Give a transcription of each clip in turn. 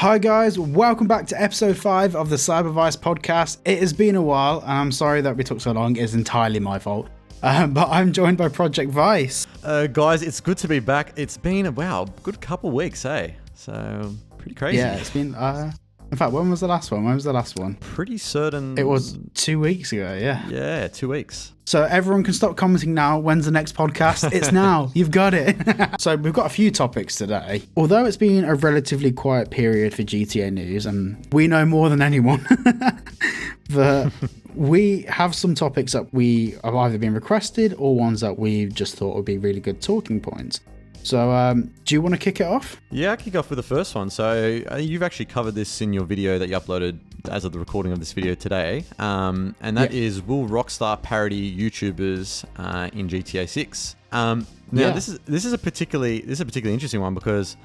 Hi guys, welcome back to episode 5 of the Cybervice podcast. It has been a while and I'm sorry that we took so long. It's entirely my fault. But I'm joined by Project Vice. Guys, it's good to be back. It's been a good couple weeks, eh? So, pretty crazy. Yeah, it's been, in fact, when was the last one? Pretty certain. It was 2 weeks ago, yeah. Yeah, 2 weeks. So everyone can stop commenting now. When's the next podcast? It's now. You've got it. So we've got a few topics today. Although it's been a relatively quiet period for GTA news, and we know more than anyone, but we have some topics that we have either been requested or ones that we just thought would be really good talking points. So do you want to kick it off? Yeah, I'll kick off with the first one. So you've actually covered this in your video that you uploaded as of the recording of this video today. And that is, will Rockstar parody YouTubers in GTA 6? This is a particularly interesting one because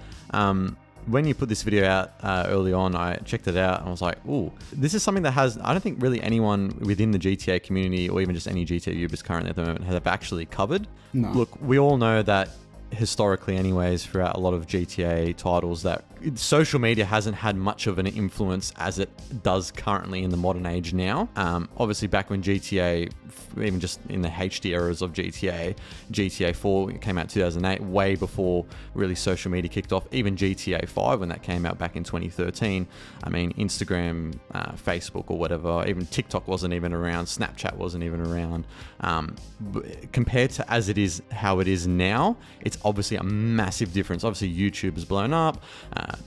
when you put this video out early on, I checked it out and I was like, ooh, this is something that I don't think really anyone within the GTA community or even just any GTA YouTubers currently at the moment have actually covered. No. Look, we all know that historically anyways throughout a lot of GTA titles that social media hasn't had much of an influence as it does currently in the modern age now. Obviously back when GTA, even just in the HD eras of GTA 4 came out in 2008, way before really social media kicked off. Even GTA 5 when that came out back in 2013, I mean Instagram, Facebook or whatever, even TikTok wasn't even around, Snapchat wasn't even around. Compared to as it is, how it is now, it's obviously a massive difference. Obviously YouTube has blown up,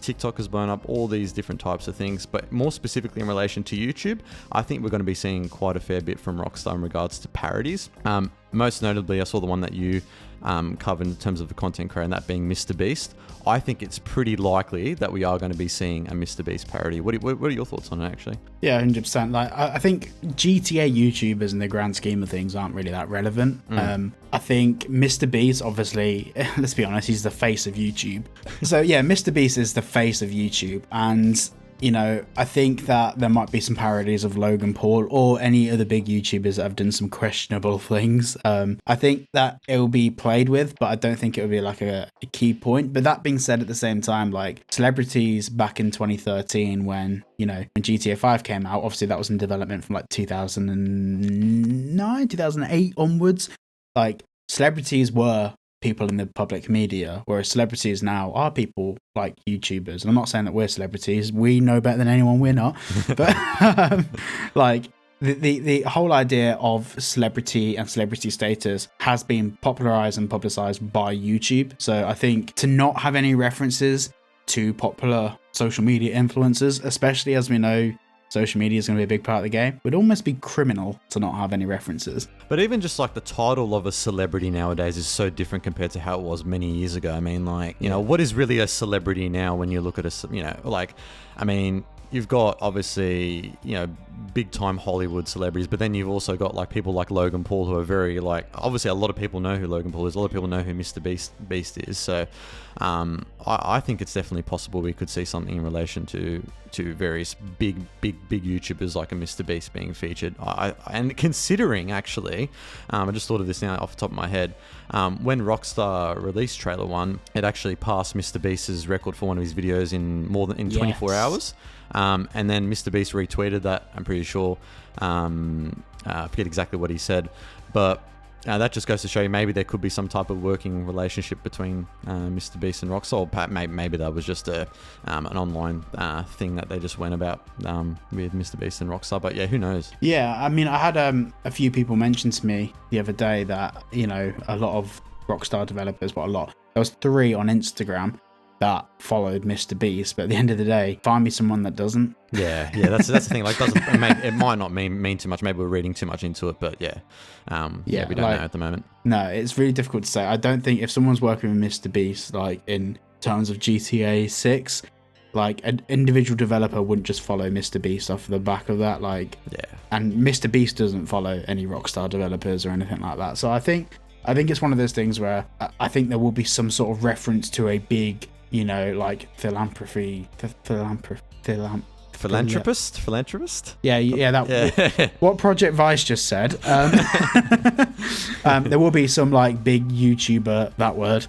TikTok has blown up, all these different types of things, but more specifically in relation to YouTube, I think we're going to be seeing quite a fair bit from Rockstar in regards to parodies. Most notably, I saw the one that you covered in terms of the content creator, and that being Mr. Beast. I think it's pretty likely that we are going to be seeing a Mr. Beast parody. What are your thoughts on it, actually? Yeah, 100%. Like, I think GTA YouTubers in the grand scheme of things aren't really that relevant. I think Mr. Beast, obviously, let's be honest, he's the face of YouTube. So yeah, Mr. Beast is the face of YouTube, and you know, I think that there might be some parodies of Logan Paul or any other big YouTubers that have done some questionable things. I think that it will be played with, but I don't think it will be like a key point. But that being said, at the same time, like celebrities back in 2013 when GTA 5 came out, obviously that was in development from like 2009, 2008 onwards. Like celebrities were people in the public media, whereas celebrities now are people like YouTubers. And I'm not saying that we're celebrities, we know better than anyone, we're not, but like the whole idea of celebrity and celebrity status has been popularized and publicized by YouTube. So I think to not have any references to popular social media influencers, especially as we know social media is going to be a big part of the game, would almost be criminal to not have any references. But even just like the title of a celebrity nowadays is so different compared to how it was many years ago. I mean, like, you know, what is really a celebrity now when you look at you've got obviously, big time Hollywood celebrities, but then you've also got like people like Logan Paul who are very like, obviously a lot of people know who Logan Paul is, a lot of people know who Mr. Beast is. So I think it's definitely possible we could see something in relation to various big YouTubers like a Mr. Beast being featured. And considering actually, I just thought of this now off the top of my head, when Rockstar released Trailer 1, it actually passed Mr. Beast's record for one of his videos in 24 hours. And then Mr. Beast retweeted that, I'm pretty sure. I forget exactly what he said, but that just goes to show you maybe there could be some type of working relationship between Mr. Beast and Rockstar. Or maybe that was just an online thing that they just went about with Mr. Beast and Rockstar. But yeah, who knows? Yeah, I mean, I had a few people mention to me the other day that, a lot of Rockstar developers, there was 3 on Instagram that followed Mr. Beast, but at the end of the day, find me someone that doesn't. Yeah, that's the thing. Like, it might not mean too much. Maybe we're reading too much into it, but we don't know at the moment. No, it's really difficult to say. I don't think if someone's working with Mr. Beast, like in terms of GTA 6, like an individual developer wouldn't just follow Mr. Beast off the back of that. Like, yeah. And Mr. Beast doesn't follow any Rockstar developers or anything like that. So I think it's one of those things where I think there will be some sort of reference to a big, like philanthropist. Yeah. What Project Vice just said. There will be some like big YouTuber, that word,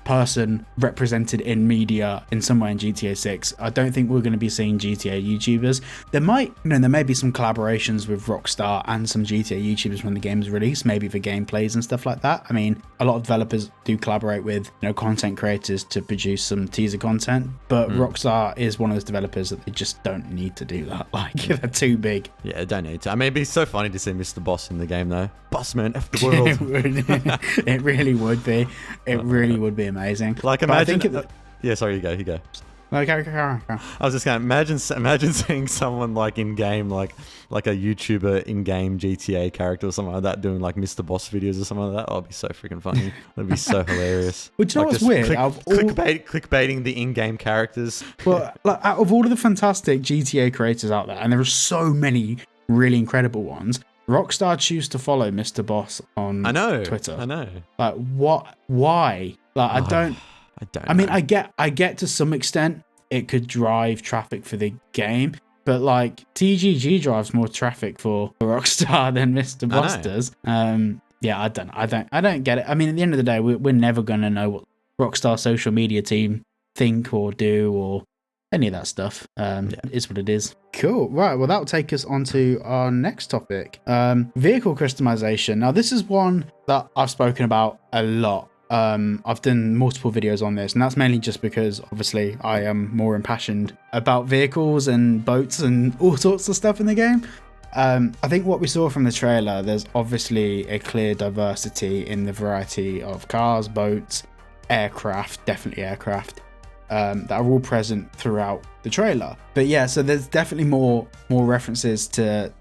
person represented in media in some way in GTA 6. I don't think we're going to be seeing GTA YouTubers. There may be some collaborations with Rockstar and some GTA YouTubers when the game is released, maybe for gameplays and stuff like that. I mean, a lot of developers do collaborate with content creators to produce some teaser content, but Rockstar is one of those developers that they just don't need to do that. Like, they're too big. Yeah, don't need to. I mean, it'd be so funny to see Mr. Boss in the game though. Boss man, F the world. It really would be. It really would be amazing. Like, imagine. Yeah, sorry, you go. No, carry on. I was just going to imagine seeing someone like in game, like a YouTuber in game GTA character or something like that, doing like Mr. Boss videos or something like that. Oh, it'd be so freaking funny. That'd be so hilarious. Well, do you know what's weird? Clickbaiting the in-game characters. Well, like, out of all of the fantastic GTA creators out there, and there are so many really incredible ones, Rockstar choose to follow Mr. Boss on Twitter. I know. Like, what? Why? Like, I don't. I mean, I get to some extent it could drive traffic for the game, but like TGG drives more traffic for Rockstar than Mr. Boss does. Yeah, I don't get it. I mean, at the end of the day, we're never gonna know what Rockstar social media team think or do or any of that stuff. It is what it is. Cool. Right. Well, that'll take us on to our next topic. Vehicle customization. Now, this is one that I've spoken about a lot. I've done multiple videos on this, and that's mainly just because obviously I am more impassioned about vehicles and boats and all sorts of stuff in the game. I think what we saw from the trailer, there's obviously a clear diversity in the variety of cars, boats, aircraft, definitely aircraft, that are all present throughout the trailer. But yeah, so there's definitely more references to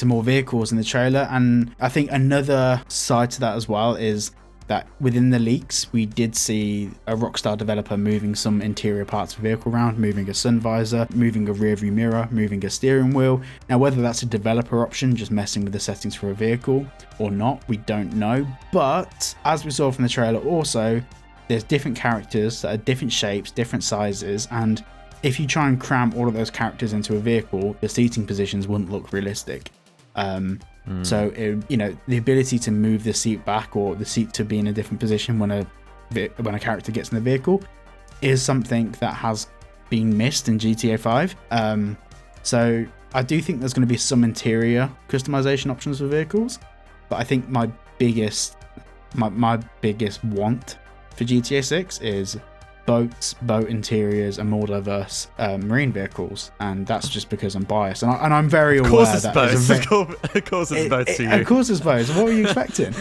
more vehicles in the trailer, and I think another side to that as well is that within the leaks, we did see a Rockstar developer moving some interior parts of the vehicle around, moving a sun visor, moving a rear view mirror, moving a steering wheel. Now, whether that's a developer option, just messing with the settings for a vehicle or not, we don't know. But as we saw from the trailer also, there's different characters that are different shapes, different sizes, and if you try and cram all of those characters into a vehicle, the seating positions wouldn't look realistic. So, the ability to move the seat back or the seat to be in a different position when a character gets in the vehicle is something that has been missed in GTA 5. So I do think there's going to be some interior customization options for vehicles, but I think my biggest want for GTA 6 is boat interiors and more diverse marine vehicles, and that's just because I'm biased, and I'm very aware that of course it's boats to you. Of course it's boats. What were you expecting?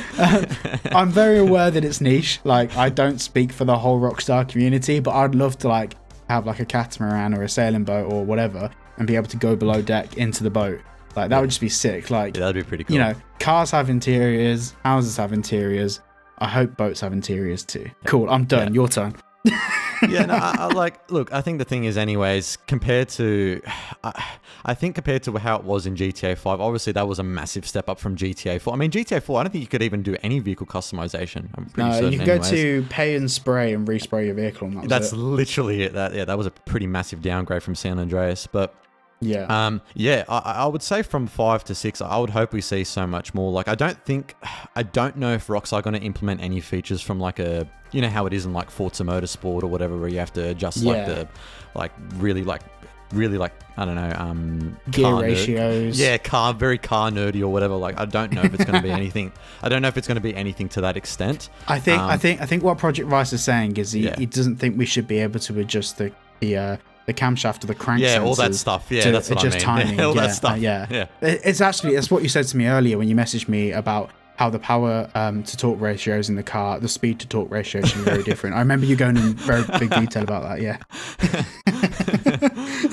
I'm very aware that it's niche. Like, I don't speak for the whole Rockstar community, but I'd love to like have like a catamaran or a sailing boat or whatever and be able to go below deck into the boat. Like, that would just be sick. Like, that'd be pretty cool. Cars have interiors, houses have interiors. I hope boats have interiors too. Cool, I'm done. Your turn. Yeah, no, I think the thing is, anyways, compared to how it was in GTA 5, obviously that was a massive step up from GTA 4. I mean, GTA 4, I don't think you could even do any vehicle customization. I'm pretty certain. You can go to pay and spray and respray your vehicle, and that's literally it. That was a pretty massive downgrade from San Andreas, but. Yeah. I would say from 5 to 6, I would hope we see so much more. Like, I don't know if Rockstar are going to implement any features from like how it is in like Forza Motorsport or whatever, where you have to adjust really I don't know, gear ratios. Very car nerdy or whatever. Like, I don't know if it's going to be anything. I don't know if it's going to be anything to that extent. I think what Project Vice is saying is he doesn't think we should be able to adjust the camshaft or the crank sensors. All that stuff. Yeah, that's what I mean. Timing. That stuff. It's what you said to me earlier when you messaged me about how the power to torque ratios in the car, the speed to torque ratio should be very different. I remember you going in very big detail about that. Yeah.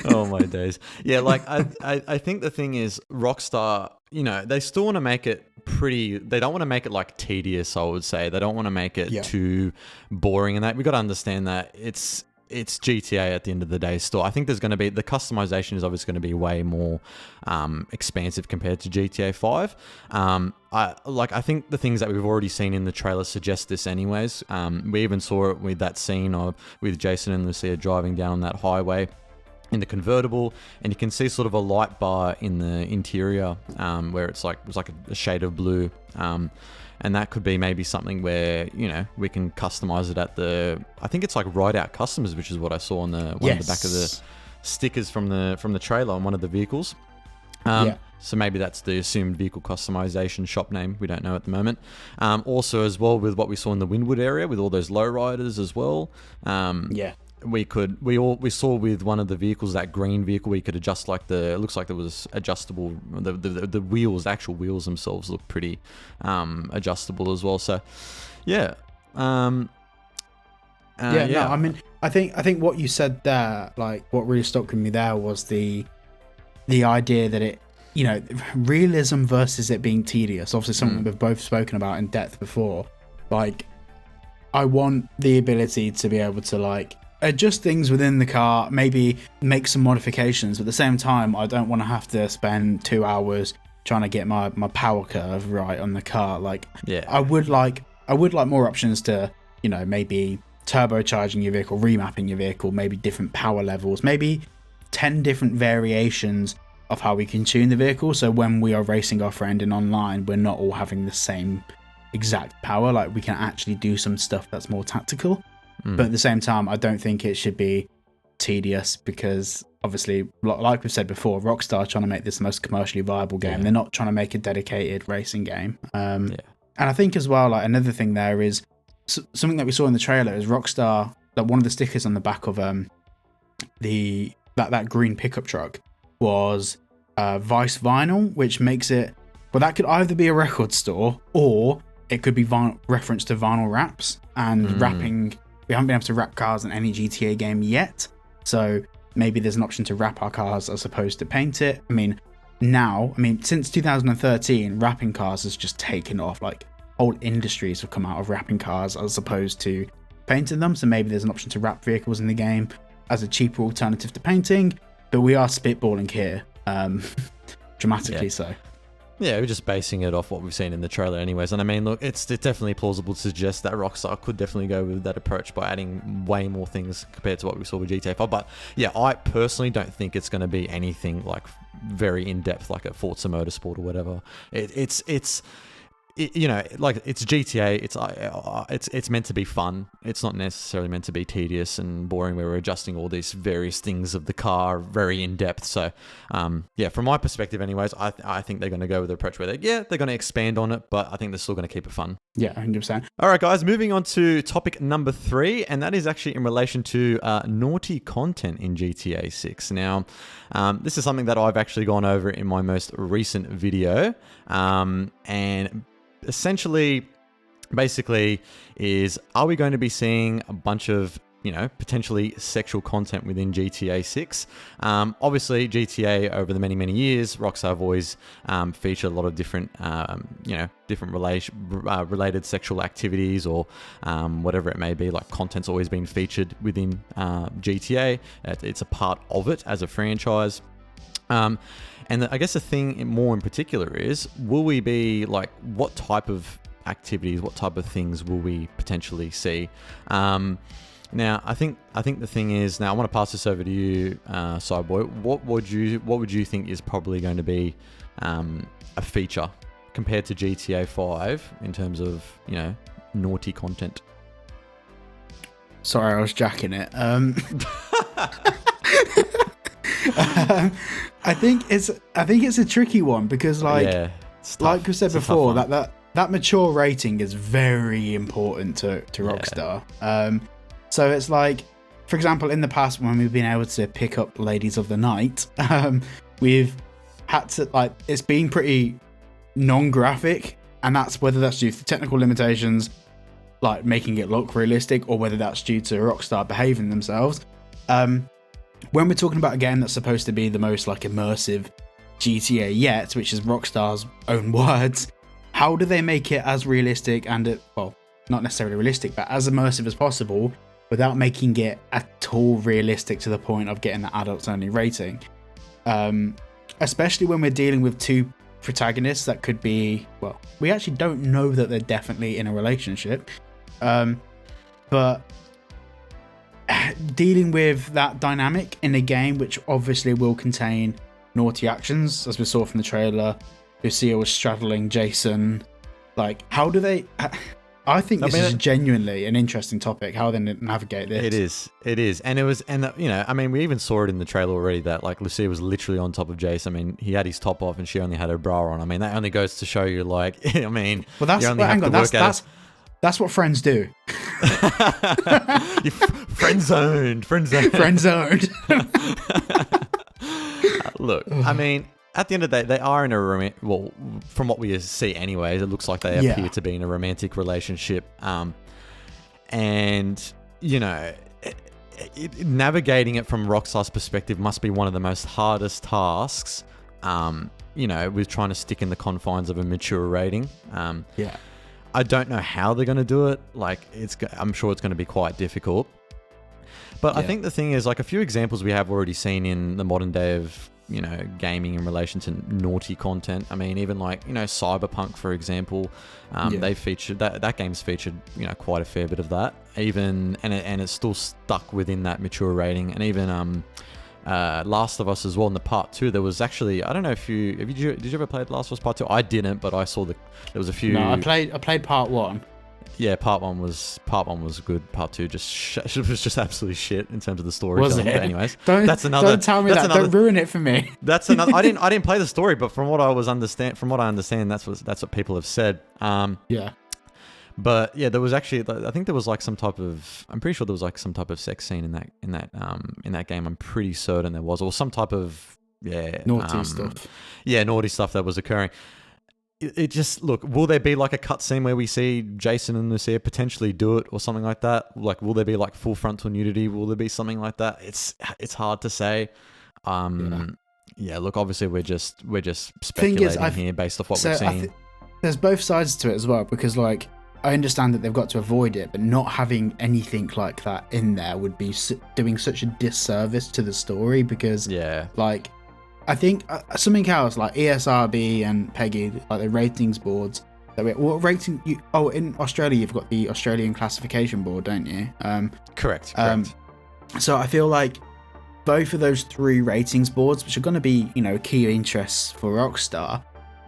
Oh my days. Yeah, like I think the thing is, Rockstar, they still want to make it they don't want to make it like tedious, I would say. They don't want to make it too boring, and that we got to understand that it's GTA at the end of the day still. I think there's going to be, the customization is obviously going to be way more expansive compared to GTA 5. I think the things that we've already seen in the trailer suggest this anyways. We even saw it with that scene with Jason and Lucia driving down that highway in the convertible, and you can see sort of a light bar in the interior where it was like a shade of blue. And that could be maybe something where, you know, we can customize it at I think it's like Ride Out Customs, which is what I saw on one of the back of the stickers from the trailer on one of the vehicles. So maybe that's the assumed vehicle customization shop name. We don't know at the moment. Also, as well, with what we saw in the Windward area with all those lowriders as well. We saw with one of the vehicles, that green vehicle, we could adjust like it looks like there was adjustable. The wheels, actual wheels themselves, look pretty adjustable as well. So, yeah. No, I mean, I think what you said there, like what really stuck with me there was the idea that it, you know, realism versus it being tedious. Obviously, something we've both spoken about in depth before. Like, I want the ability to be able to like adjust things within the car, maybe make some modifications, but at the same time, I don't want to have to spend 2 hours trying to get my power curve right on the car. Like, I would like more options to, you know, maybe turbocharging your vehicle, remapping your vehicle, maybe different power levels, maybe 10 different variations of how we can tune the vehicle, so when we are racing our friend in online, we're not all having the same exact power. Like, we can actually do some stuff that's more tactical. But at the same time, I don't think it should be tedious, because obviously, like we've said before, Rockstar are trying to make this the most commercially viable game. They're not trying to make a dedicated racing game. And I think as well, like, another thing there is something that we saw in the trailer is Rockstar, like one of the stickers on the back of that green pickup truck was Vice vinyl, which makes it, well, that could either be a record store or it could be reference to vinyl wraps and wrapping. We haven't been able to wrap cars in any GTA game yet, so maybe there's an option to wrap our cars as opposed to paint it. I mean, since 2013, wrapping cars has just taken off. Like, whole industries have come out of wrapping cars as opposed to painting them, so maybe there's an option to wrap vehicles in the game as a cheaper alternative to painting. But we are spitballing here, dramatically so. Yeah, we're just basing it off what we've seen in the trailer anyways. And I mean, look, it's definitely plausible to suggest that Rockstar could definitely go with that approach by adding way more things compared to what we saw with GTA 5. But yeah, I personally don't think it's going to be anything like very in-depth like a Forza Motorsport or whatever. You know, like, it's GTA. It's meant to be fun. It's not necessarily meant to be tedious and boring, where we're adjusting all these various things of the car very in depth. So, yeah, from my perspective, anyways, I think they're going to go with the approach where they're going to expand on it, but I think they're still going to keep it fun. Yeah, 100%. All right, guys, moving on to topic number 3, and that is actually in relation to naughty content in GTA 6. Now, this is something that I've actually gone over in my most recent video, and essentially, basically, is, are we going to be seeing a bunch of, you know, potentially sexual content within GTA 6? Obviously, GTA over the many years, Rockstar have always featured a lot of different, different related sexual activities or whatever it may be. Like, content's always been featured within GTA. It's a part of it as a franchise. And I guess the thing more in particular is, will we be like, what type of activities, what type of things will we potentially see? Now, I think the thing is, now I want to pass this over to you, Cyboy. What would you think is probably going to be a feature compared to GTA 5 in terms of, you know, naughty content? Sorry, I was jacking it. I think it's a tricky one, because like we said before, that mature rating is very important to Rockstar. So it's like, for example, in the past when we've been able to pick up Ladies of the Night, we've had to, like, it's been pretty non-graphic, and that's whether that's due to technical limitations, like making it look realistic, or whether that's due to Rockstar behaving themselves. When we're talking about a game that's supposed to be the most like immersive GTA yet, which is Rockstar's own words, how do they make it as realistic and, well, not necessarily realistic, but as immersive as possible without making it at all realistic to the point of getting the adults only rating? Especially when we're dealing with two protagonists that could be, well, we actually don't know that they're definitely in a relationship, but dealing with that dynamic in a game which obviously will contain naughty actions, as we saw from the trailer. Lucia was straddling Jason, Like, how do they? I think this is genuinely an interesting topic. How they navigate this. It is, and it was, and you know, I mean, we even saw it in the trailer already that like Lucia was literally on top of Jace. I mean, he had his top off, and she only had her bra on. I mean, that only goes to show you, like, I mean, well, that's that's what friends do. Friend zoned. Look, I mean, at the end of the day, they are in a well, from what we see anyways, it looks like they appear to be in a romantic relationship. And, you know, navigating it from Rockstar's perspective must be one of the most hardest tasks, you know, with trying to stick in the confines of a mature rating. I don't know how they're going to do it. Like, I'm sure it's going to be quite difficult. But I think the thing is, like, a few examples we have already seen in the modern day of, you know, gaming in relation to naughty content. I mean, even like, you know, Cyberpunk, for example, they featured that game's featured, you know, quite a fair bit of that. Even and it's still stuck within that mature rating. And even Last of Us as well in the part 2. There was actually, I don't know if did you ever play Last of Us Part 2? I didn't, but I saw there was a few. No, I played part 1. Yeah, part one was good. Part 2 was just absolutely shit in terms of the story. Was it? But anyways, don't tell me that. Don't ruin it for me. That's another. I didn't play the story, but from what I understand, that's what people have said. But yeah, there was actually, I think there was like some type of, I'm pretty sure there was like some type of sex scene in that game. I'm pretty certain there was, or some type of naughty stuff. Yeah, naughty stuff that was occurring. It just, look, will there be like a cutscene where we see Jason and Lucia potentially do it or something like that? Like, will there be like full frontal nudity? Will there be something like that? It's hard to say. Yeah, look, obviously we're just speculating here based off what we've seen. There's both sides to it as well, because like, I understand that they've got to avoid it, but not having anything like that in there would be doing such a disservice to the story, because like, I think something else like ESRB and Peggy, like the ratings boards. What rating? In Australia, you've got the Australian Classification Board, don't you? Correct. So I feel like both of those 3 ratings boards, which are going to be, you know, key interests for Rockstar,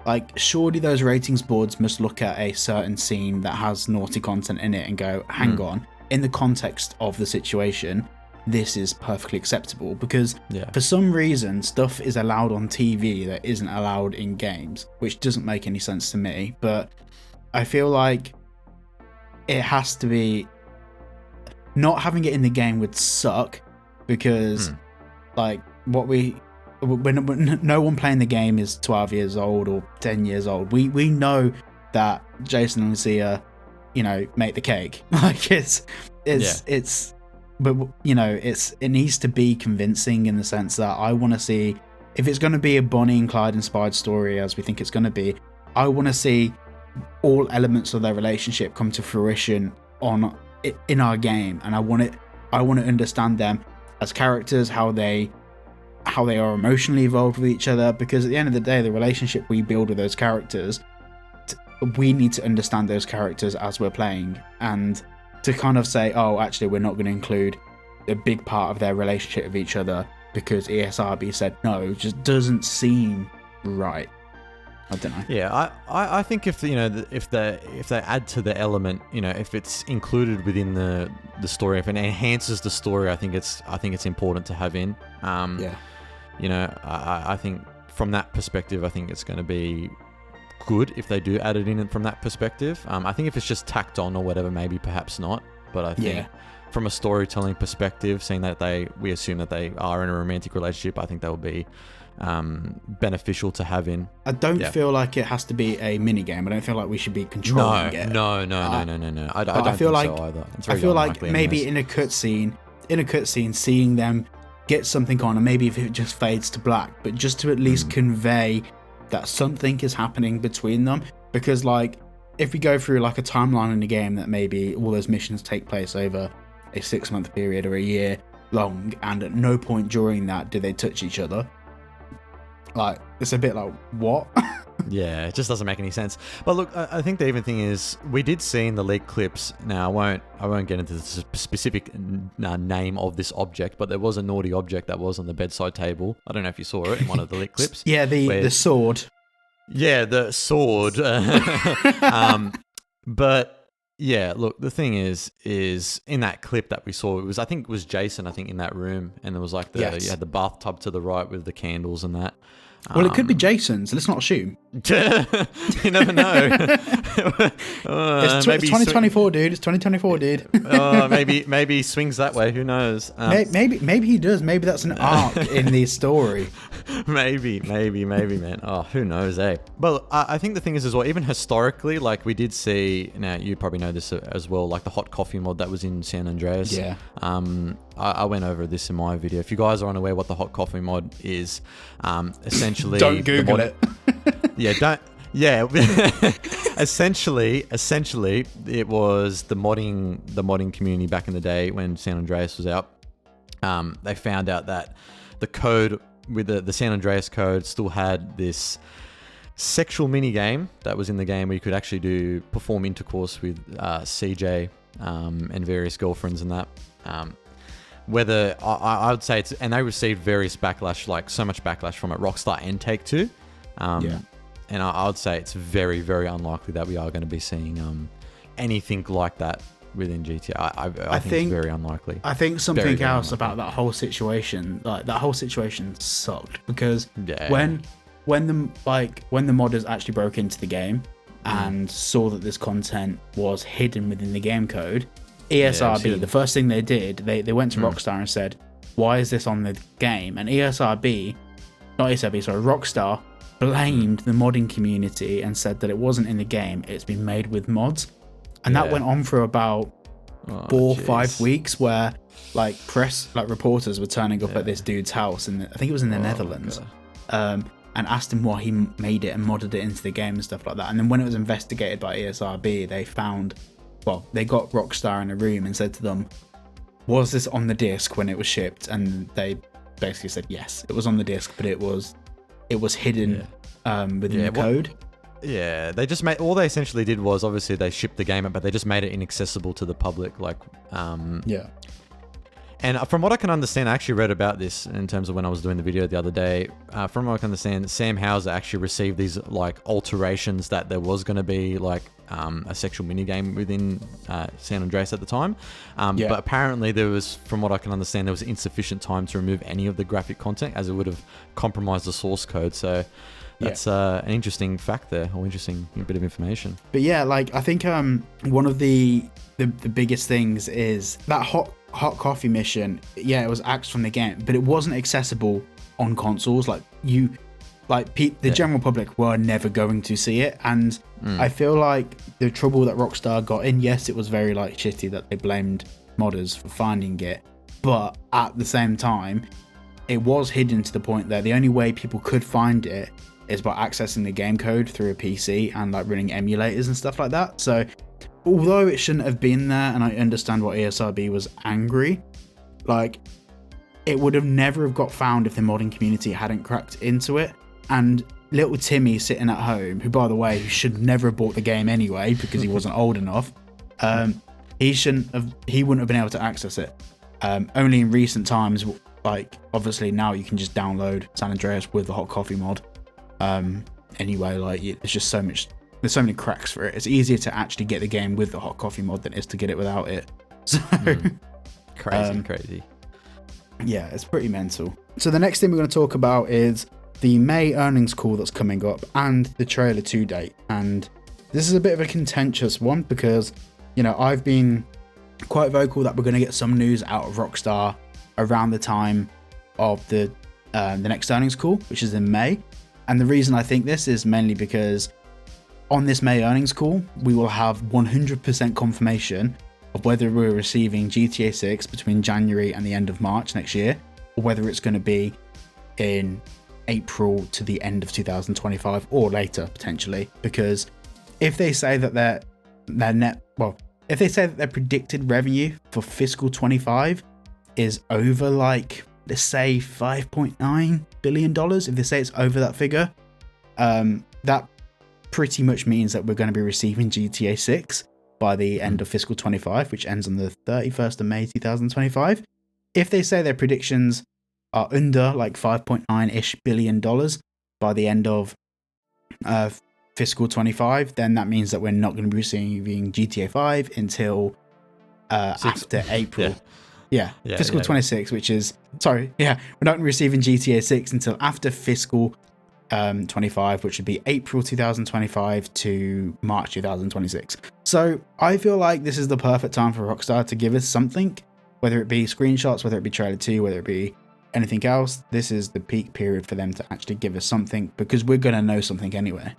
like surely those ratings boards must look at a certain scene that has naughty content in it and go, hang on, in the context of the situation, this is perfectly acceptable, because for some reason stuff is allowed on TV that isn't allowed in games, which doesn't make any sense to me. But I feel like it has to be, not having it in the game would suck, because like when no one playing the game is 12 years old or 10 years old, we know that Jason and Lucia, you know, make the cake. Like it's but you know, it needs to be convincing in the sense that I want to see, if it's going to be a Bonnie and Clyde inspired story as we think it's going to be, I want to see all elements of their relationship come to fruition in our game, and I want to understand them as characters, how they are emotionally involved with each other, because at the end of the day, the relationship we build with those characters, we need to understand those characters as we're playing. And to kind of say, oh, actually, we're not going to include a big part of their relationship with each other because ESRB said no, just doesn't seem right. I don't know. Yeah, I think if they add to the element, you know, if it's included within the story, if it enhances the story, I think it's important to have in. You know, I think from that perspective, I think it's going to be good if they do add it in from that perspective. I think if it's just tacked on or whatever, maybe perhaps not. But I think from a storytelling perspective, seeing that we assume that they are in a romantic relationship, I think that will be beneficial to have in. I don't feel like it has to be a mini game. I don't feel like we should be controlling it. No. I don't feel like so either. I feel like maybe in a cutscene, seeing them get something on, and maybe if it just fades to black, but just to at least convey that something is happening between them. Because like, if we go through like a timeline in the game that maybe all those missions take place over a 6-month period or a year long, and at no point during that do they touch each other, like, it's a bit like, what? Yeah, it just doesn't make any sense. But look, I think the even thing is, we did see in the leaked clips, now I won't get into the specific name of this object, but there was a naughty object that was on the bedside table. I don't know if you saw it in one of the leaked clips. Yeah, the sword. Yeah, the sword. But yeah, look, the thing is in that clip that we saw, I think it was Jason, I think, in that room, and there was like you had the bathtub to the right with the candles and that. Well, it could be Jason's. Let's not assume. You never know. It's 2024, dude. It's 2024, dude. Maybe he swings that way. Who knows? Maybe he does. Maybe that's an arc in the story. Maybe, man. Oh, who knows, eh? But I think the thing is as well, even historically, like we did see, now you probably know this as well, like the hot coffee mod that was in San Andreas. Yeah. I went over this in my video. If you guys are unaware what the hot coffee mod is, essentially... Don't Google it. Yeah, don't... Yeah, essentially, it was the modding community back in the day when San Andreas was out. They found out that the code with the San Andreas code still had this sexual mini game that was in the game where you could actually perform intercourse with CJ and various girlfriends and that. Whether I would say and they received various backlash, like so much backlash from it, Rockstar and Take-Two. And I would say it's very, very unlikely that we are going to be seeing anything like that within GTA. I think it's very unlikely. I think something else about that whole situation, like that whole situation sucked because when the modders actually broke into the game and saw that this content was hidden within the game code, ESRB, the first thing they did, they went to Rockstar and said, why is this on the game? And Rockstar blamed the modding community and said that it wasn't in the game, it's been made with mods. And that went on for about 4 or 5 weeks, where like reporters were turning up at this dude's house, and I think it was in the Netherlands, and asked him why he made it and modded it into the game and stuff like that. And then when it was investigated by ESRB, they got Rockstar in a room and said to them, was this on the disc when it was shipped? And they basically said yes, it was on the disc, but it was hidden within the code. Yeah, they just made, all they essentially did was, obviously they shipped the game, but they just made it inaccessible to the public. Like, And from what I can understand, I actually read about this in terms of when I was doing the video the other day. From what I can understand, Sam Houser actually received these like alterations that there was going to be like a sexual minigame within San Andreas at the time. But apparently there was, from what I can understand, there was insufficient time to remove any of the graphic content, as it would have compromised the source code. So that's an interesting fact there, or interesting bit of information. But yeah, like I think one of the biggest things is that hot coffee mission. Yeah, it was axed from the game, but it wasn't accessible on consoles. Like the general public were never going to see it. And I feel like the trouble that Rockstar got in, yes, it was very like shitty that they blamed modders for finding it, but at the same time, it was hidden to the point that the only way people could find it is by accessing the game code through a PC and like running emulators and stuff like that. So although it shouldn't have been there, and I understand why ESRB was angry, like it would have never have got found if the modding community hadn't cracked into it. And little Timmy sitting at home, who by the way should never have bought the game anyway because he wasn't old enough, he wouldn't have been able to access it. Only in recent times, like obviously now you can just download San Andreas with the hot coffee mod. Anyway, like there's just there's so many cracks for it. It's easier to actually get the game with the hot coffee mod than it is to get it without it. So crazy. Yeah, it's pretty mental. So the next thing we're going to talk about is the May earnings call that's coming up and the trailer 2 date. And this is a bit of a contentious one because, you know, I've been quite vocal that we're going to get some news out of Rockstar around the time of the next earnings call, which is in May. And the reason I think this is mainly because on this May earnings call, we will have 100% confirmation of whether we're receiving GTA 6 between January and the end of March next year, or whether it's going to be in April to the end of 2025 or later potentially. Because if they say that their predicted revenue for fiscal 25 is over, like, let's say $5.9 billion, if they say it's over that figure, that pretty much means that we're going to be receiving GTA 6 by the end of fiscal 25, which ends on the 31st of May 2025. If they say their predictions are under like $5.9-ish billion by the end of fiscal 25, then that means that we're not going to be receiving GTA 5 until after April. Yeah, fiscal 26, which is, sorry, we're not going to be receiving GTA 6 until after fiscal 25, which would be April 2025 to March 2026. So I feel like this is the perfect time for Rockstar to give us something, whether it be screenshots, whether it be trailer 2, whether it be anything else. This is the peak period for them to actually give us something, because we're going to know something anyway.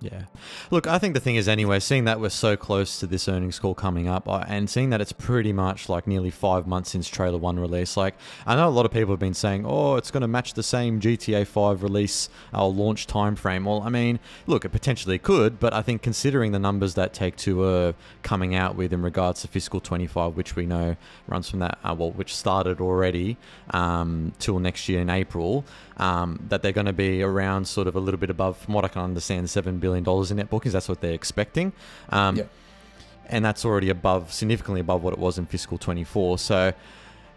Yeah. Look, I think the thing is anyway, seeing that we're so close to this earnings call coming up, and seeing that it's pretty much like nearly 5 months since trailer 1 release, like I know a lot of people have been saying, oh, it's going to match the same GTA 5 release launch time frame. Well, I mean, look, it potentially could, but I think considering the numbers that Take-Two are coming out with in regards to fiscal 25, which we know runs from that, which started already till next year in April, that they're going to be around sort of a little bit above, from what I can understand, $7 billion in net bookings. That's what they're expecting. And that's already significantly above what it was in fiscal 24. So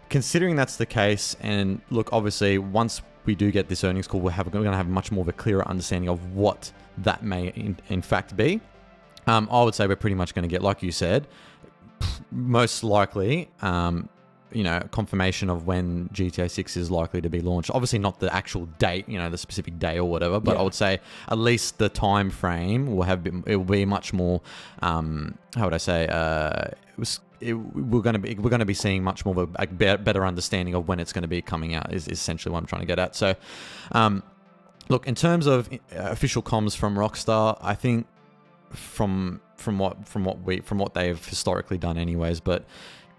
considering that's the case, and look, obviously, once we do get this earnings call, we're going to have much more of a clearer understanding of what that may in fact be. I would say we're pretty much going to get, like you said, most likely, confirmation of when GTA 6 is likely to be launched. Obviously not the actual date, the specific day or whatever, but I would say at least the time frame will be much more, how would I say, we're going to be seeing much more of a better understanding of when it's going to be coming out is essentially what I'm trying to get at. So, look, in terms of official comms from Rockstar, I think from what they've historically done anyways, but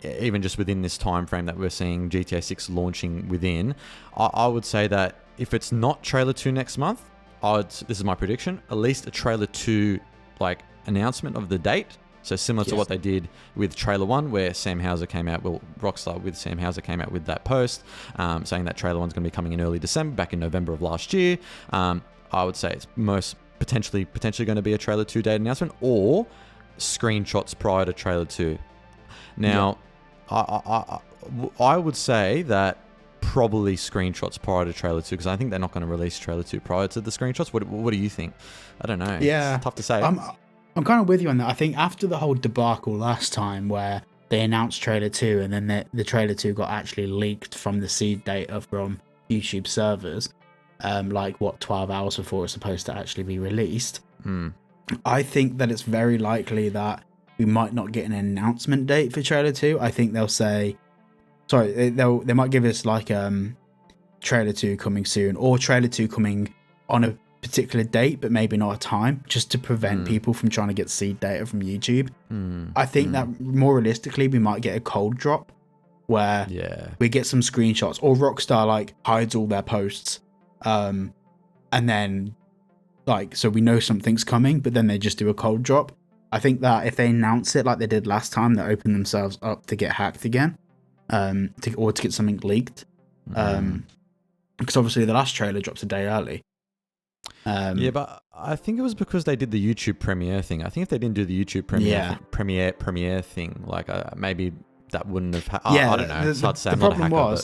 even just within this time frame that we're seeing GTA 6 launching within, I would say that if it's not trailer 2 next month, this is my prediction, at least a trailer 2 like announcement of the date. So similar to what they did with trailer 1, where Sam Houser came out, Rockstar with Sam Houser came out with that post saying that trailer 1's going to be coming in early December, back in November of last year. I would say it's most potentially going to be a trailer 2 date announcement, or screenshots prior to trailer 2. Now, I would say that probably screenshots prior to trailer 2, because I think they're not going to release trailer 2 prior to the screenshots. What do you think? I don't know. Yeah, it's tough to say. I'm kind of with you on that. I think after the whole debacle last time where they announced trailer 2 and then the trailer 2 got actually leaked from the seed data from YouTube servers, 12 hours before it's supposed to actually be released. I think that it's very likely that we might not get an announcement date for trailer 2. I think they'll say, they might give us like trailer 2 coming soon, or trailer 2 coming on a particular date, but maybe not a time, just to prevent people from trying to get seed data from YouTube. I think that more realistically, we might get a cold drop where we get some screenshots, or Rockstar like hides all their posts, and then so we know something's coming, but then they just do a cold drop. I think that if they announce it like they did last time, they open themselves up to get hacked again, or to get something leaked. Because obviously the last trailer dropped a day early. But I think it was because they did the YouTube premiere thing. I think if they didn't do the YouTube premiere thing, maybe that wouldn't have. I don't know. It's hard to say. I'm not a hacker,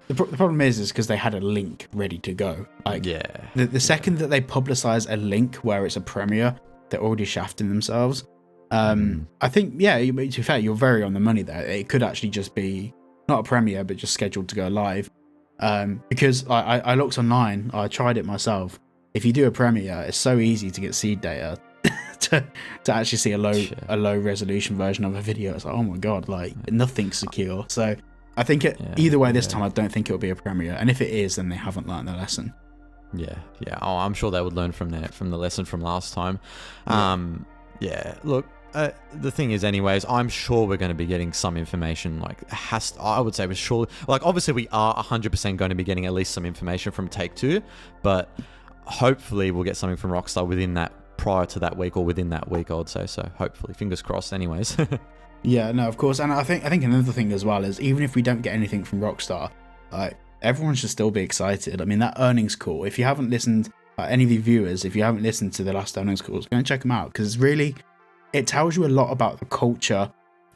but the problem is because they had a link ready to go. The second that they publicize a link where it's a premiere, they're already shafting themselves. I think, to be fair, you're very on the money there. It could actually just be not a premiere, but just scheduled to go live. Because I looked online, I tried it myself. If you do a premiere, it's so easy to get seed data to actually see a low resolution version of a video. It's like, oh my god, nothing's secure. So I think either way this time, I don't think it'll be a premiere. And if it is, then they haven't learned their lesson. Yeah. Oh, I'm sure they would learn from the lesson from last time. Look, the thing is, anyways, I'm sure we're going to be getting some information. I would say we're sure. Obviously, we are 100% going to be getting at least some information from Take-Two, but hopefully, we'll get something from Rockstar prior to that week, or within that week, I would say. So hopefully, fingers crossed. Anyways. Yeah, no, of course, and I think another thing as well is, even if we don't get anything from Rockstar, everyone should still be excited. I mean, that earnings call, if you haven't listened, any of the viewers, if you haven't listened to the last earnings calls, go and check them out, because really, it tells you a lot about the culture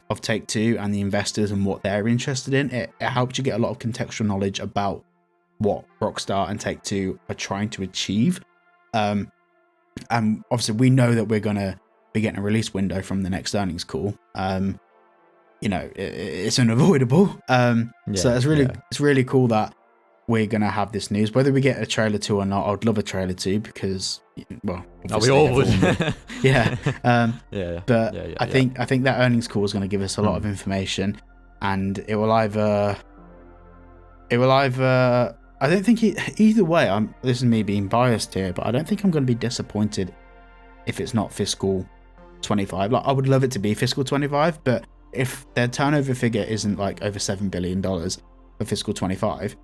of Take-Two and the investors and what they're interested in. It helps you get a lot of contextual knowledge about what Rockstar and Take-Two are trying to achieve. Obviously we know that we're going to be getting a release window from the next earnings call. It's unavoidable. So it's really cool that we're going to have this news. Whether we get a trailer 2 or not, I'd love a trailer 2 because, well, we all would. Yeah. But I think that earnings call is going to give us a lot of information, and it will either. I don't think either way. This is me being biased here, but I don't think I'm going to be disappointed if it's not fiscal 25. Like, I would love it to be fiscal 25, but if their turnover figure isn't like over $7 billion for fiscal 25,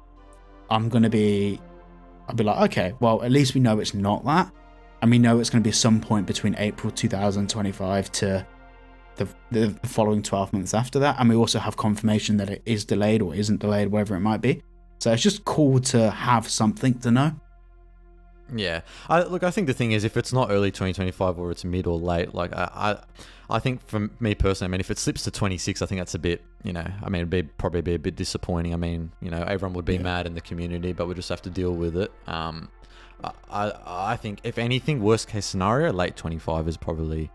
I'll be like, okay, well, at least we know it's not that, and we know it's going to be some point between April 2025 to the following 12 months after that, and we also have confirmation that it is delayed or isn't delayed, whatever it might be. So it's just cool to have something to know. Yeah, I think the thing is, if it's not early 2025 or it's mid or late, like I think for me personally, I mean, if it slips to 26, I think that's a bit, it'd probably be a bit disappointing. I mean, everyone would be mad in the community, but we just have to deal with it. I think if anything, worst case scenario, late 25 is probably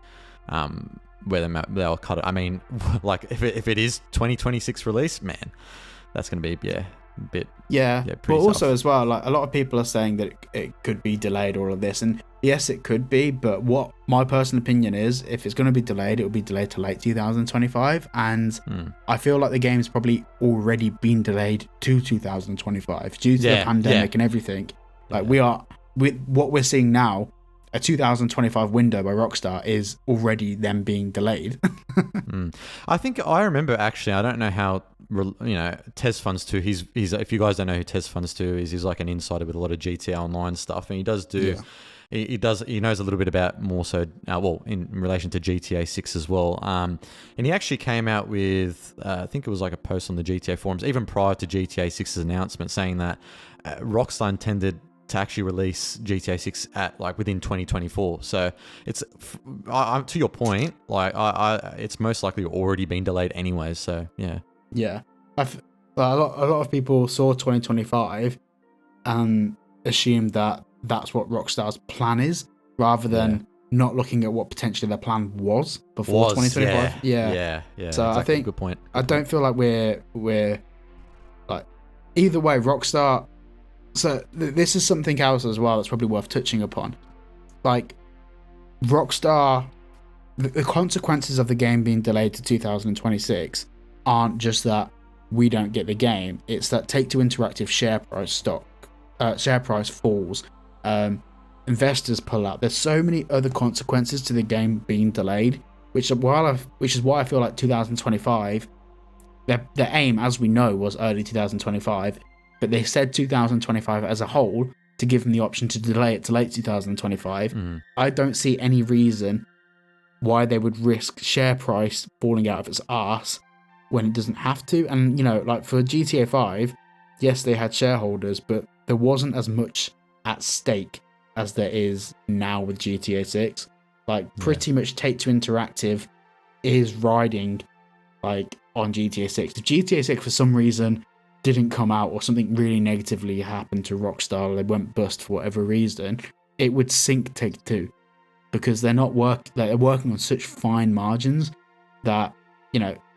where they'll cut it. I mean, like if it is 2026 release, man, that's going to be a bit but also as well, like, a lot of people are saying that it could be delayed, all of this, and yes, it could be, but what my personal opinion is, if it's going to be delayed, it will be delayed to late 2025, and I feel like the game's probably already been delayed to 2025 due to the pandemic and everything. Like, what we're seeing now, a 2025 window by Rockstar is already them being delayed. I think I remember, actually, I don't know how, Tez Funds 2, he's if you guys don't know who Tez Funds 2 is, he's like an insider with a lot of GTA Online stuff, and he does do he knows a little bit about more so in relation to GTA 6 as well, and he actually came out with I think it was like a post on the GTA forums even prior to GTA 6's announcement, saying that Rockstar intended to actually release GTA 6 at like within 2024. So it's to your point, like it's most likely already been delayed anyway. So yeah. A lot of people saw 2025 and assumed that that's what Rockstar's plan is, rather than not looking at what potentially their plan was before 2025. Yeah. So exactly. I think good point. I don't feel like we're like, either way, Rockstar. So this is something else as well that's probably worth touching upon. Like, Rockstar, the consequences of the game being delayed to 2026 aren't just that we don't get the game. It's that Take-Two Interactive share price falls. Investors pull out. There's so many other consequences to the game being delayed, which is why I feel like 2025. Their aim, as we know, was early 2025. But they said 2025 as a whole to give them the option to delay it to late 2025. I don't see any reason why they would risk share price falling out of its arse when it doesn't have to. And, like for GTA 5, yes, they had shareholders, but there wasn't as much at stake as there is now with GTA 6. Like, pretty much Take-Two Interactive is riding like on GTA 6. If GTA 6 for some reason didn't come out, or something really negatively happened to Rockstar, they went bust for whatever reason, it would sink Take-Two, because they're working on such fine margins that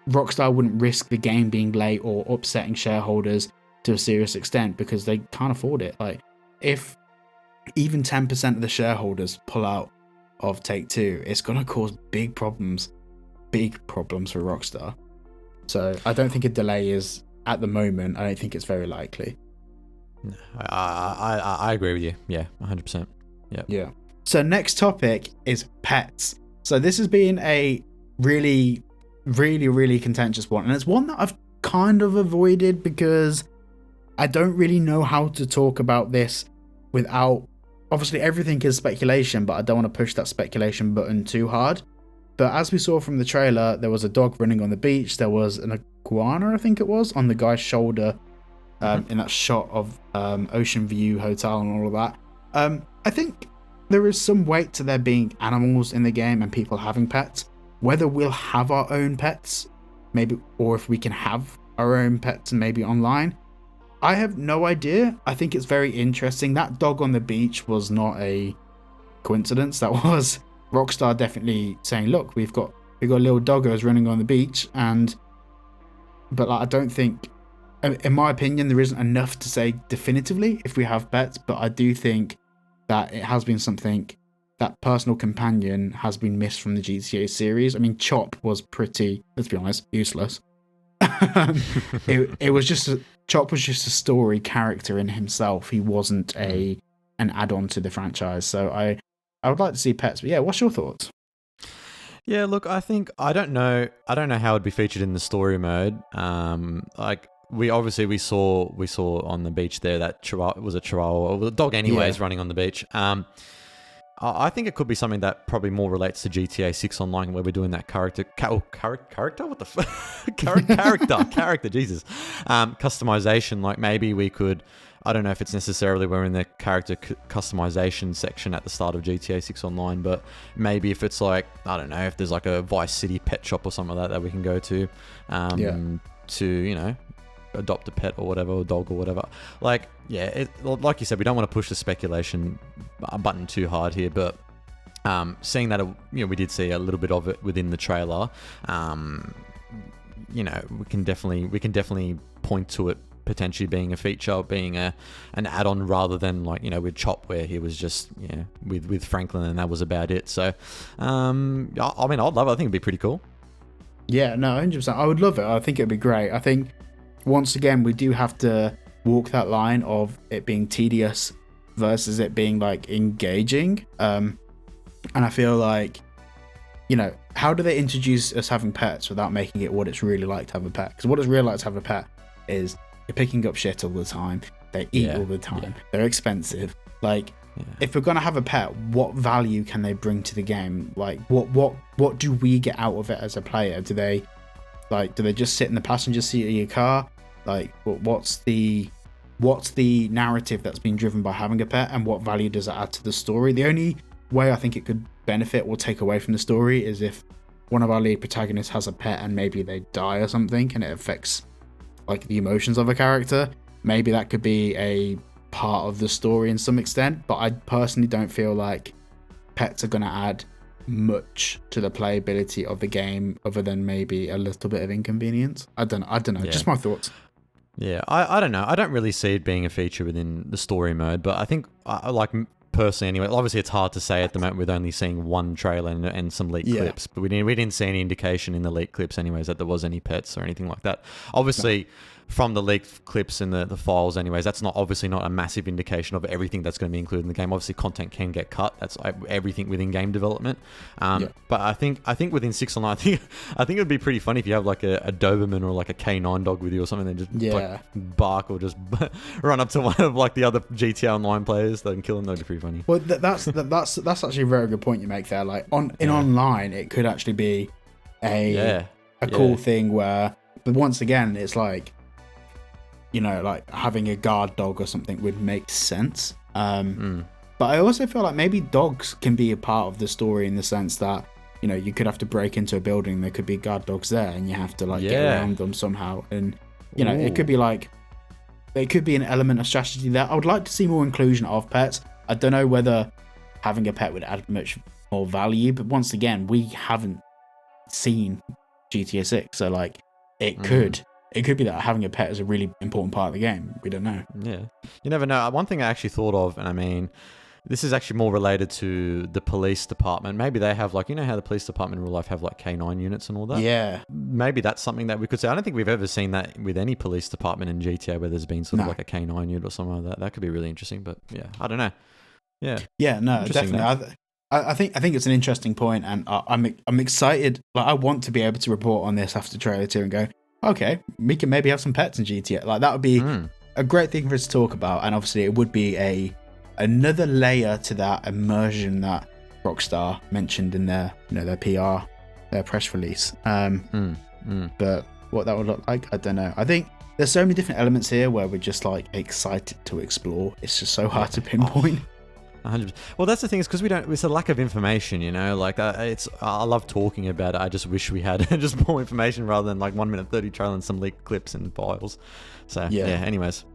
Rockstar wouldn't risk the game being late or upsetting shareholders to a serious extent, because they can't afford it. Like, if even 10% of the shareholders pull out of Take-Two, it's gonna cause big problems for Rockstar. So I don't think a delay is, at the moment, I don't think it's very likely. No, I agree with you. Yeah, 100%. Yeah. So next topic is pets. So this has been a really, really, really contentious one. And it's one that I've kind of avoided because I don't really know how to talk about this without... Obviously, everything is speculation, but I don't want to push that speculation button too hard. But as we saw from the trailer, there was a dog running on the beach. There was an iguana, I think it was, on the guy's shoulder in that shot of Ocean View Hotel and all of that. I think there is some weight to there being animals in the game and people having pets. Whether we'll have our own pets, maybe, or if we can have our own pets and maybe online, I have no idea. I think it's very interesting. That dog on the beach was not a coincidence. That was Rockstar definitely saying, look, we've got little doggos running on the beach, but like, I don't think, in my opinion, there isn't enough to say definitively if we have pets, but I do think that it has been something, that personal companion has been missed from the GTA series. I mean, Chop was pretty, let's be honest, useless. It was just Chop was just a story character in himself. He wasn't an add-on to the franchise. So I would like to see pets. But yeah, what's your thoughts? Yeah, look, I don't know how it'd be featured in the story mode. Like we saw on the beach there that Chihuahua was a Chihuahua, or the dog anyways, running on the beach. I think it could be something that probably more relates to GTA 6 Online, where we're doing that character. What the character? Jesus, customization. Like maybe we could. I don't know if it's necessarily we're in the character customization section at the start of GTA 6 Online, but maybe if it's like, I don't know, if there's like a Vice City pet shop or something like that we can go to, to adopt a pet or whatever, or dog or whatever. Like, yeah, like you said, we don't want to push the speculation button too hard here, but seeing that, we did see a little bit of it within the trailer. We can definitely point to it potentially being a feature, being an add-on, rather than like, with Chop, where he was just with Franklin and that was about it. So I mean, I'd love it. I think it'd be pretty cool. Yeah, no, 100%. I would love it. I think it'd be great. I think once again, we do have to walk that line of it being tedious versus it being like engaging. And I feel like, how do they introduce us having pets without making it what it's really like to have a pet? Because what it's really like to have a pet is you're picking up shit all the time. They eat all the time. They're expensive. Like, if we're gonna have a pet, what value can they bring to the game? Like, what do we get out of it as a player? Do they just sit in the passenger seat of your car? Like, what's the narrative that's being driven by having a pet, and what value does it add to the story? The only way I think it could benefit or take away from the story is if one of our lead protagonists has a pet and maybe they die or something, and it affects like the emotions of a character. Maybe that could be a part of the story in some extent, but I personally don't feel like pets are going to add much to the playability of the game other than maybe a little bit of inconvenience. I don't know. Just my thoughts. Yeah, I don't know. I don't really see it being a feature within the story mode, but I think personally anyway, obviously it's hard to say at the moment with only seeing one trailer and some leaked clips, but we didn't see any indication in the leaked clips anyways that there was any pets or anything like that. Obviously, from the leaked clips and the files anyways, that's not a massive indication of everything that's going to be included in the game. Obviously, content can get cut. That's everything within game development. But I think within 6 Online, I think it would be pretty funny if you have like a Doberman or like a K9 dog with you or something, and just like bark or just run up to one of like the other GTA Online players and kill them. That'd be pretty funny. Well, that's actually a very good point you make there. Like online, it could actually be a cool thing where, but once again, it's like, like having a guard dog or something would make sense. But I also feel like maybe dogs can be a part of the story in the sense that, you could have to break into a building, there could be guard dogs there, and you have to like get around them somehow. And, it could be like, there could be an element of strategy there. I would like to see more inclusion of pets. I don't know whether having a pet would add much more value, but once again, we haven't seen GTA 6, so like it could be that having a pet is a really important part of the game. We don't know. Yeah, you never know. One thing I actually thought of, and I mean, this is actually more related to the police department. Maybe they have like, how the police department in real life have like K9 units and all that. Yeah. Maybe that's something that we could say. I don't think we've ever seen that with any police department in GTA where there's been sort of like a K9 unit or something like that. That could be really interesting, but yeah, I don't know. Yeah. Yeah, no, definitely. I think it's an interesting point, and I'm excited. Like, I want to be able to report on this after trailer 2 and go, okay, we can maybe have some pets in GTA. Like, that would be a great thing for us to talk about, and obviously it would be another layer to that immersion that Rockstar mentioned in their their PR, their press release. But what that would look like, I don't know. I think there's so many different elements here where we're just like excited to explore. It's just so hard to pinpoint. 100%. Well, that's the thing, is because it's a lack of information, like I love talking about it. I just wish we had just more information rather than like 1 minute 30 trailer and some leaked clips and files. So anyways.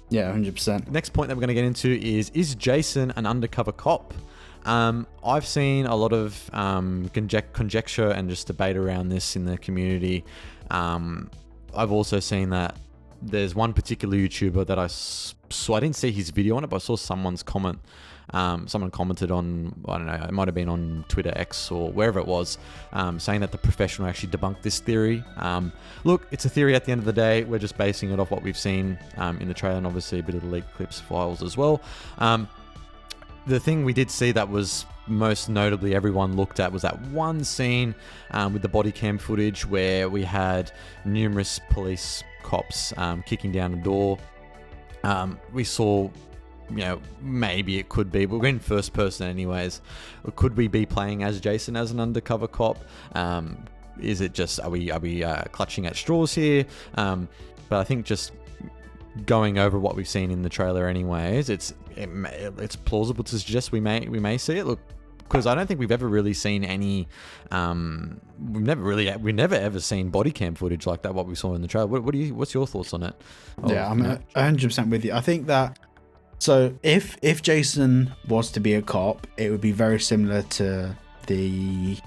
Yeah, 100%. Next point that we're going to get into is Jason an undercover cop? I've seen a lot of conjecture and just debate around this in the community. I've also seen that there's one particular YouTuber that I saw. I didn't see his video on it, but I saw someone's comment. Someone commented on, I don't know, it might have been on Twitter X or wherever it was, saying that the professional actually debunked this theory. Look, it's a theory at the end of the day. We're just basing it off what we've seen in the trailer, and obviously a bit of the leaked clips files as well. The thing we did see that was most notably everyone looked at was that one scene with the body cam footage where we had numerous police cops kicking down a door. We saw, you know, maybe it could be, but we're in first person anyways. Could we be playing as Jason as an undercover cop? Is it just, are we clutching at straws here? But I think just going over what we've seen in the trailer anyways, it's plausible to suggest we may see it. Look, because I don't think we've ever really seen any, we've never ever seen body cam footage like that, what we saw in the trailer. What's your thoughts on it? Yeah, I'm 100% with you. I think that, so if Jason was to be a cop, it would be very similar to the,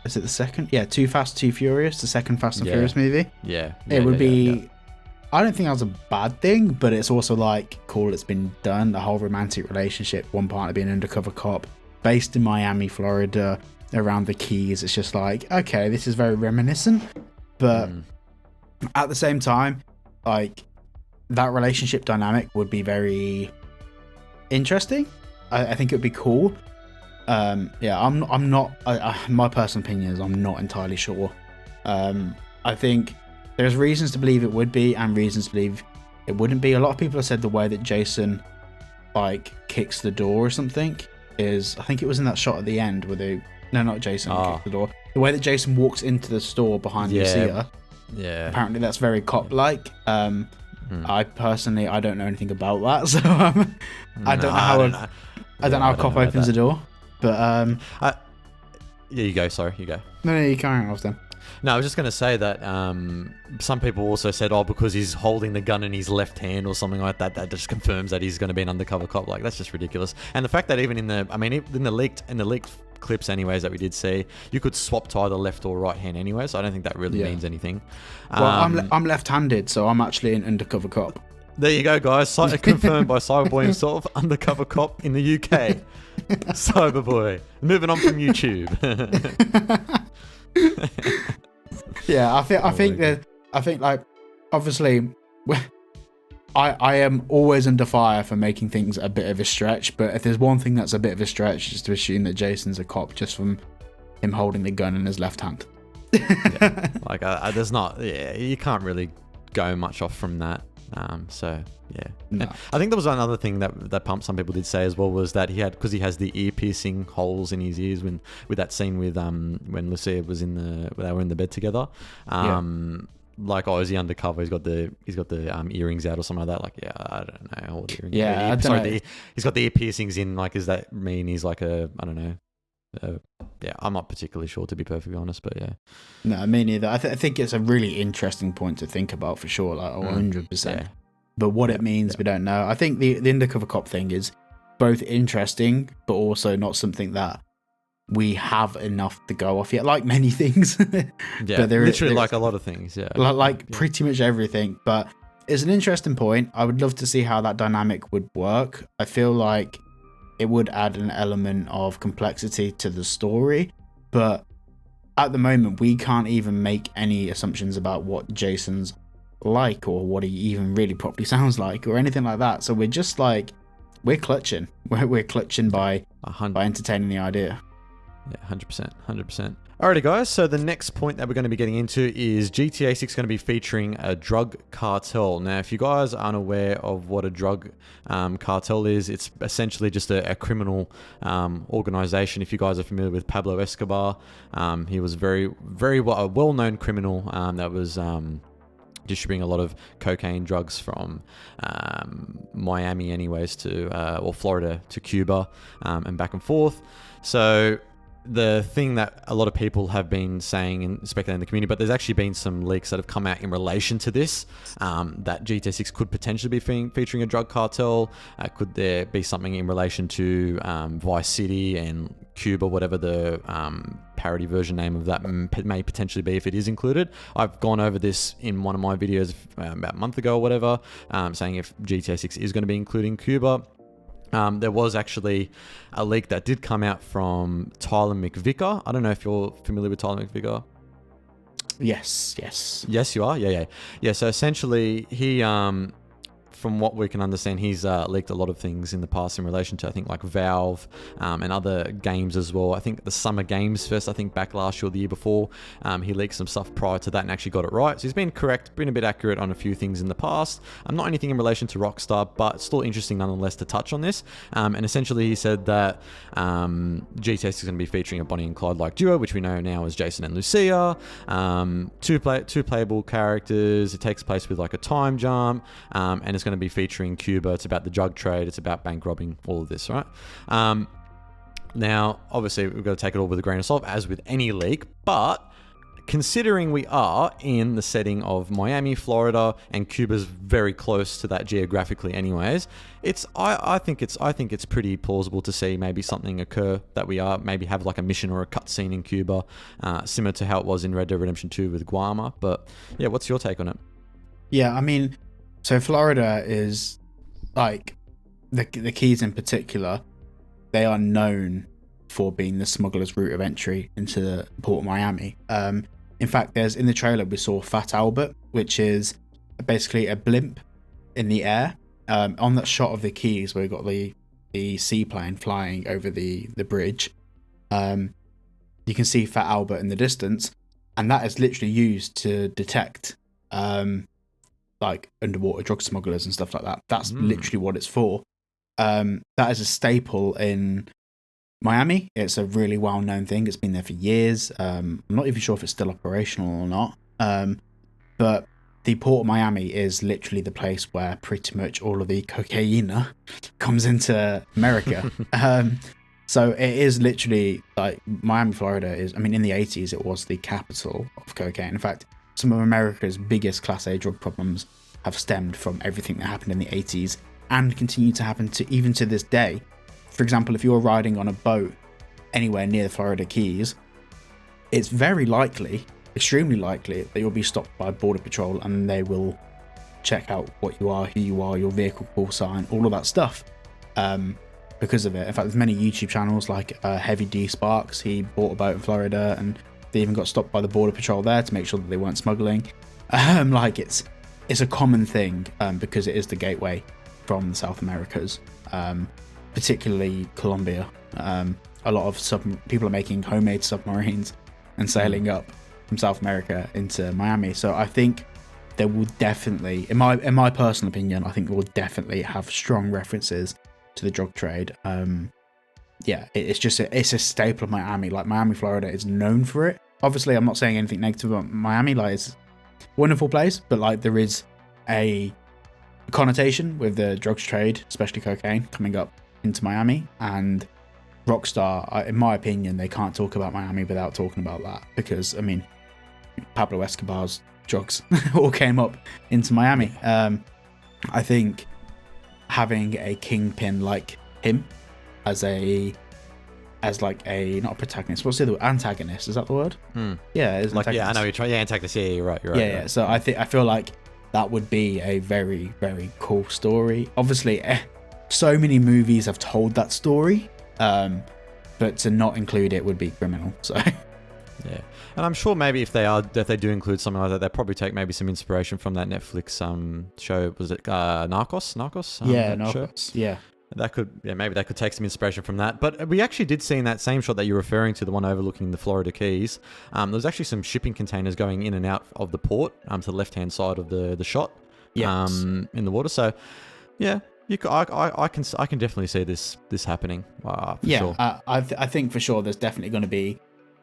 is it the second? Yeah, Too Fast, Too Furious, the second Fast and Furious movie. Yeah. It would be, I don't think that was a bad thing, but it's also like, cool, it's been done. The whole romantic relationship, one partner being an undercover cop, based in Miami, Florida, around the Keys. It's just like, okay, this is very reminiscent. But at the same time, like, that relationship dynamic would be very interesting. I think it would be cool. Yeah, I'm not, my personal opinion is I'm not entirely sure. I think there's reasons to believe it would be and reasons to believe it wouldn't be. A lot of people have said the way that Jason like kicks the door or something is, I think it was in that shot at the end where not Jason kicks the door. The way that Jason walks into the store behind Lucia. Yeah. Apparently that's very cop-like. I personally, I don't know anything about that, so I don't know how a cop opens the door. But yeah, you go. Sorry, you go. No, you carry on, then. No, I was just going to say that some people also said, oh, because he's holding the gun in his left hand or something like that, that just confirms that he's going to be an undercover cop. Like, that's just ridiculous. And the fact that even in the leaked clips anyways that we did see, you could swap to either left or right hand anyway, so I don't think that really means anything. Well, I'm left-handed, so I'm actually an undercover cop. There you go, guys. Confirmed by Cyberboy himself, undercover cop in the UK. Cyberboy. Moving on from YouTube. Yeah, I think like, obviously, I am always under fire for making things a bit of a stretch, but if there's one thing that's a bit of a stretch, is to assume that Jason's a cop just from him holding the gun in his left hand. Like, there's not, you can't really go much off from that. So yeah, no. I think there was another thing that some people did say as well, was that because he has the ear piercing holes in his ears with that scene with when Lucia was when they were in the bed together. Like, oh, is he undercover? He's got the earrings out or something like that. Like, yeah, I don't know. He's got the ear piercings in. Like, does that mean he's like I don't know. Yeah, I'm not particularly sure, to be perfectly honest, but yeah. No, me neither. I think it's a really interesting point to think about for sure, like 100%. Yeah. But what it means, we don't know. I think the undercover cop thing is both interesting, but also not something that we have enough to go off yet. Like many things. Yeah, but literally like a lot of things, yeah. Like pretty much everything. But it's an interesting point. I would love to see how that dynamic would work. I feel like it would add an element of complexity to the story, but at the moment we can't even make any assumptions about what Jason's like or what he even really properly sounds like or anything like that. So we're just like, we're clutching by entertaining the idea. Yeah, 100%. Alrighty, guys, so the next point that we're going to be getting into is GTA 6 going to be featuring a drug cartel. Now, if you guys aren't aware of what a drug cartel is, it's essentially just a criminal organization. If you guys are familiar with Pablo Escobar, he was a well-known criminal that was distributing a lot of cocaine drugs from Miami anyways or Florida to Cuba and back and forth. So the thing that a lot of people have been saying and speculating in the community, but there's actually been some leaks that have come out in relation to this, that GTA 6 could potentially be featuring a drug cartel. Could there be something in relation to Vice City and Cuba, whatever the parody version name of that may potentially be if it is included? I've gone over this in one of my videos about a month ago or whatever, saying if GTA 6 is going to be including Cuba. There was actually a leak that did come out from Tyler McVicker. I don't know if you're familiar with Tyler McVicker. Yes. Yes, you are? Yeah. So essentially, he, from what we can understand, he's leaked a lot of things in the past in relation to, I think, like Valve and other games as well. I think the Summer Games Fest, I think back last year or the year before, he leaked some stuff prior to that and actually got it right. So he's been correct, been a bit accurate on a few things in the past. Not anything in relation to Rockstar, but still interesting nonetheless to touch on this. And essentially he said that GTA 6 is going to be featuring a Bonnie and Clyde-like duo, which we know now as Jason and Lucia. Two playable characters. It takes place with like a time jump, and it's going to be featuring Cuba. It's about the drug trade. It's about bank robbing. All of this, right? Now, obviously, we've got to take it all with a grain of salt, as with any leak. But considering we are in the setting of Miami, Florida, and Cuba's very close to that geographically, anyways, I think it's pretty plausible to see maybe something occur that we are maybe have like a mission or a cutscene in Cuba, similar to how it was in Red Dead Redemption 2 with Guarma. But yeah, what's your take on it? Yeah, I mean, so Florida is like the Keys in particular. They are known for being the smugglers' route of entry into the port of Miami. In fact, in the trailer we saw Fat Albert, which is basically a blimp in the air. On that shot of the Keys where we got the seaplane flying over the bridge, you can see Fat Albert in the distance, and that is literally used to detect like underwater drug smugglers and stuff like that. That's literally what it's for. That is a staple in Miami. It's a really well-known thing. It's been there for years. I'm not even sure if it's still operational or not. But the port of Miami is literally the place where pretty much all of the cocaine comes into America. So it is literally like Miami, Florida is, I mean, in the 80s, it was the capital of cocaine. In fact, some of America's biggest Class A drug problems have stemmed from everything that happened in the 80s and continue to happen even to this day. For example, if you're riding on a boat anywhere near the Florida Keys, it's very likely, extremely likely, that you'll be stopped by Border Patrol and they will check out what you are, who you are, your vehicle call sign, all of that stuff, because of it. In fact, there's many YouTube channels like Heavy D Sparks. He bought a boat in Florida and they even got stopped by the Border Patrol there to make sure that they weren't smuggling. Like it's a common thing because it is the gateway from the South Americas, particularly Colombia. A lot of people are making homemade submarines and sailing up from South America into Miami. So I think there will definitely, in my personal opinion, I think we'll definitely have strong references to the drug trade. Yeah, it's a staple of Miami. Like Miami, Florida is known for it. Obviously, I'm not saying anything negative about Miami. Like it's a wonderful place, but like there is a connotation with the drugs trade, especially cocaine, coming up into Miami. And Rockstar, in my opinion, they can't talk about Miami without talking about that, because I mean, Pablo Escobar's drugs all came up into Miami. I think having a kingpin like him as like a, not a protagonist, what's the other word? Antagonist, is that the word? Yeah, it's like, yeah, I know you're trying. Yeah, antagonist. Yeah, you're right. Yeah. So I feel like that would be a very, very cool story. Obviously, so many movies have told that story, but to not include it would be criminal. So yeah, and I'm sure maybe if they do include something like that, they'll probably take maybe some inspiration from that Netflix show. Was it Narcos? Yeah, Narcos. Show? Yeah. Maybe that could take some inspiration from that. But we actually did see in that same shot that you're referring to, the one overlooking the Florida Keys, there was actually some shipping containers going in and out of the port to the left-hand side of the shot, in the water. So, yeah, I can definitely see this happening. For sure. I think for sure there's definitely going to be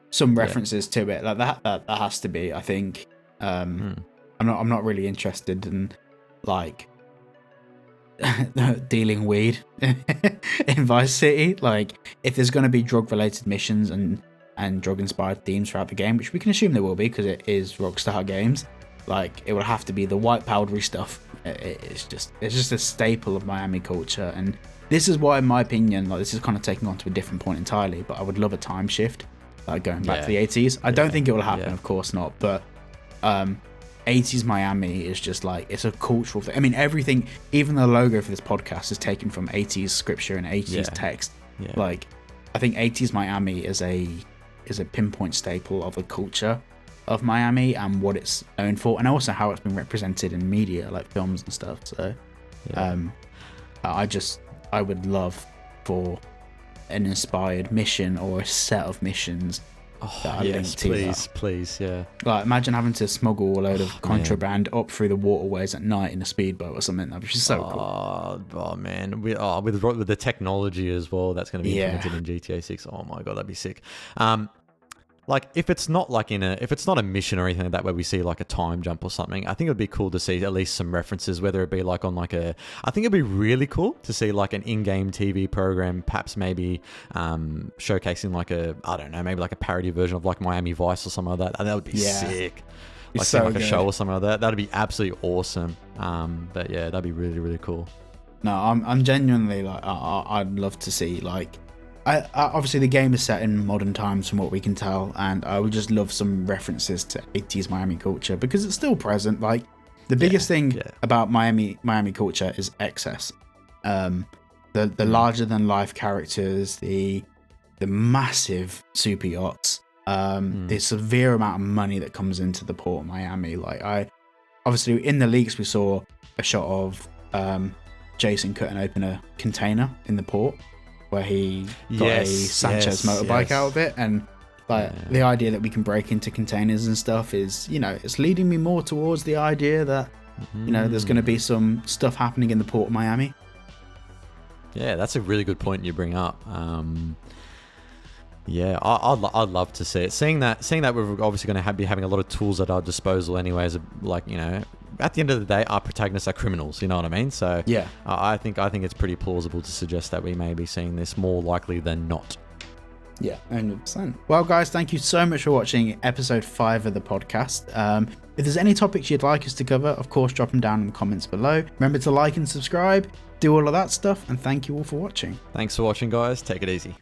some references to it. Like that has to be. I think I'm not really interested in like dealing weed in Vice City. Like if there's going to be drug related missions and and drug-inspired themes throughout the game, which we can assume there will be because it is Rockstar Games. Like, it will have to be the white powdery stuff. It's just a staple of Miami culture, and this is why, in my opinion, like, this is kind of taking on to a different point entirely, but I would love a time shift, like going back to the 80s. I don't think it will happen, of course not, but 80s Miami is just like, it's a cultural thing. I mean, everything, even the logo for this podcast is taken from 80s scripture and 80s text. Like, I think 80s Miami is a pinpoint staple of the culture of Miami and what it's known for, and also how it's been represented in media, like films and stuff. So I would love for an inspired mission or a set of missions that are linked to that. Please, yeah. Like, imagine having to smuggle a load of contraband up through the waterways at night in a speedboat or something. That would be so cool. Oh man, with the technology as well that's going to be implemented in GTA 6. Oh my god, that'd be sick. Like, if it's not a mission or anything like that where we see like a time jump or something, I think it would be cool to see at least some references, whether it be like on like I think it'd be really cool to see like an in-game TV program, perhaps maybe showcasing like maybe like a parody version of like Miami Vice or something like that. That would be sick. Like, so a show or something like that. That'd be absolutely awesome. But yeah, that'd be really, really cool. No, I'm genuinely like, I'd love to see like, obviously the game is set in modern times from what we can tell, and I would just love some references to 80s Miami culture because it's still present. Like, the biggest thing about Miami culture is excess. The larger than life characters, the massive super yachts, the severe amount of money that comes into the port of Miami. Like, obviously in the leaks we saw a shot of Jason cutting open a container in the port, where he got a Sanchez motorbike out of it, and like the idea that we can break into containers and stuff is, it's leading me more towards the idea that there's going to be some stuff happening in the port of Miami. Yeah, that's a really good point you bring up. I'd love to see it. Seeing that we're obviously going to be having a lot of tools at our disposal anyways, like, at the end of the day, our protagonists are criminals, you know what I mean? So I think it's pretty plausible to suggest that we may be seeing this more likely than not. Yeah, 100%. Well, guys, thank you so much for watching episode 5 of the podcast. If there's any topics you'd like us to cover, of course, drop them down in the comments below. Remember to like and subscribe, do all of that stuff, and thank you all for watching. Thanks for watching, guys. Take it easy.